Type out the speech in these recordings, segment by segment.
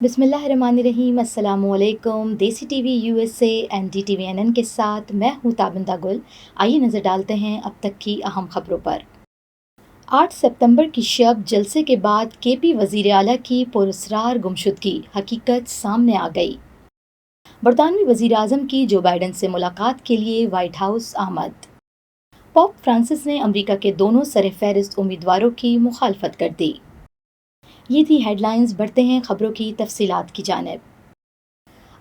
बिस्मिल्लाहिर्रहमानिर्रहीम। अस्सलामुअलैकुम। देसी टीवी यूएसए एंड DTVNN के साथ मैं हूँ ताबिंदा गुल। आइए नज़र डालते हैं अब तक की अहम खबरों पर। 8 सितंबर की शब जलसे के बाद केपी वज़ीर आला की पुरस्रार गुमशुदगी हकीकत सामने आ गई। बरतानवी वज़ीर आज़म की जो बाइडन से मुलाकात के लिए वाइट हाउस आमद। पोप फ्रांसिस ने अमेरिका के दोनों सरफ़हरिस्त उम्मीदवारों की मुखालफत कर दी। ये थी हेडलाइंस। बढ़ते हैं खबरों की तफसीलात की जानिब।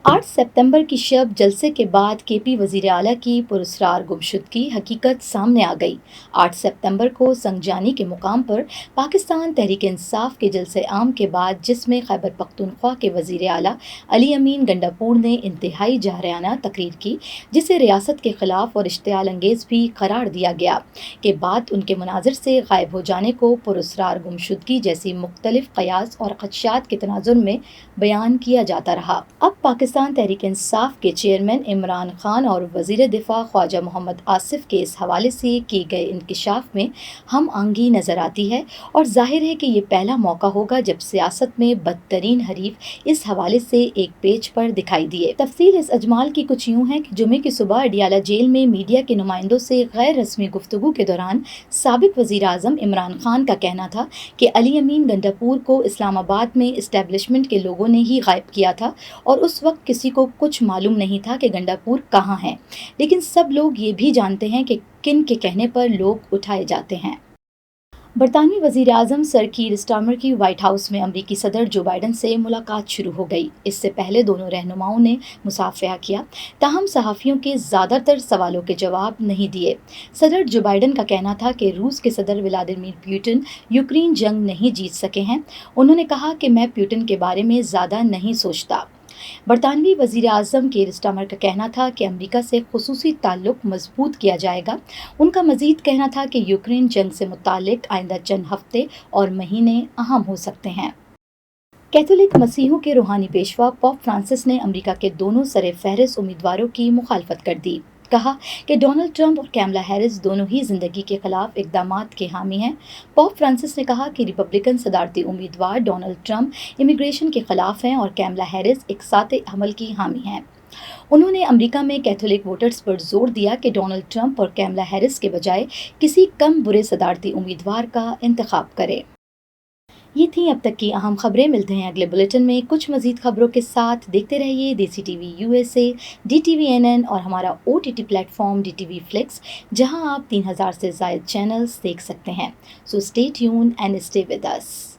8 सितंबर की शब जलसे के बाद केपी वज़ीर आला की पुरस्रार गुमशुदगी हकीकत सामने आ गई। 8 सितंबर को संगजानी के मुकाम पर पाकिस्तान तहरीक इंसाफ के जलसे आम के बाद जिसमें खैबर पख्तूनख्वा के वज़ीर आला अली अमीन गंडापुर ने इंतहाई जाहराना तकरीर की, जिसे रियासत के खिलाफ और इश्तियाल अंगेज़ भी करार दिया गया। के बाद उनके मनाजिर से गायब हो जाने को पुरस्रार गुमशुदगी जैसी मुख्तलिफ कयास और खदशात के तनाजुर में बयान किया जाता रहा। अब पाकिस्तान तहरीक इंसाफ के चेयरमैन इमरान खान और वज़ीर दिफा ख्वाजा मोहम्मद आसिफ के इस हवाले से किए गए इंकशाफ में हम आंगी नज़र आती है, और जाहिर है कि ये पहला मौका होगा जब सियासत में बदतरीन हरीफ इस हवाले से एक पेज पर दिखाई दिए। तफसील इस अजमाल की कुछ यूँ है कि जुमे की सुबह अडियाला जेल में मीडिया के नुमाइंदों से गैर रस्मी गुफ्तगू के दौरान साबिक वज़ीर आज़म इमरान खान का कहना था कि अली अमीन गंडापुर को इस्लामाबाद में इस्टेब्लिशमेंट के लोगों ने ही गायब किया था, और उस वक्त किसी को कुछ मालूम नहीं था कि गंडापुर कहाँ है। लेकिन सब लोग ये भी जानते हैं कि किन के कहने पर लोग उठाए जाते हैं। बरतानवी वज़ीर आज़म सर कीर स्टारमर की वाइट हाउस में अमरीकी सदर जो बाइडन से मुलाकात शुरू हो गई। इससे पहले दोनों रहनुमाओं ने मुसाफिया किया, ताहम सहाफ़ियों के ज़्यादातर सवालों के जवाब नहीं दिए। सदर जो बाइडन का कहना था कि रूस के सदर व्लादिमीर पुतिन यूक्रेन जंग नहीं जीत सके हैं। उन्होंने कहा कि मैं पुतिन के बारे में ज़्यादा नहीं सोचता। बरतानवी वज़ीर आज़म कीर स्टारमर का कहना था कि अमेरिका से खुसूसी ताल्लुक मजबूत किया जाएगा। उनका मज़ीद कहना था कि यूक्रेन जंग से मुतालिक आइंदा चंद हफ्ते और महीने अहम हो सकते हैं। कैथोलिक मसीहों के रूहानी पेशवा पोप फ्रांसिस ने अमेरिका के दोनों सर-ए-फ़हरिस्त उम्मीदवारों की मुखालफत कर दी। कहा कि डोनाल्ड ट्रंप और कैमला हैरिस दोनों ही जिंदगी के खिलाफ इक़दामात के हामी हैं। पोप फ्रांसिस ने कहा कि रिपब्लिकन सदारती उम्मीदवार डोनाल्ड ट्रंप इमिग्रेशन के खिलाफ हैं और कैमला हैरिस एक साथे अमल की हामी हैं। उन्होंने अमेरिका में कैथोलिक वोटर्स पर जोर दिया कि डोनाल्ड ट्रंप और कैमला हैरिस के बजाय किसी कम बुरे सदारती उम्मीदवार का इंतखाब करें। ये थी अब तक की अहम खबरें। मिलते हैं अगले बुलेटिन में कुछ मज़ीद खबरों के साथ। देखते रहिए देसी टीवी यूएसए, DTVNN और हमारा OTT प्लेटफॉर्म DTV Flix, जहां आप 3000 से ज़ायद चैनल्स देख सकते हैं। So stay tune and stay with us.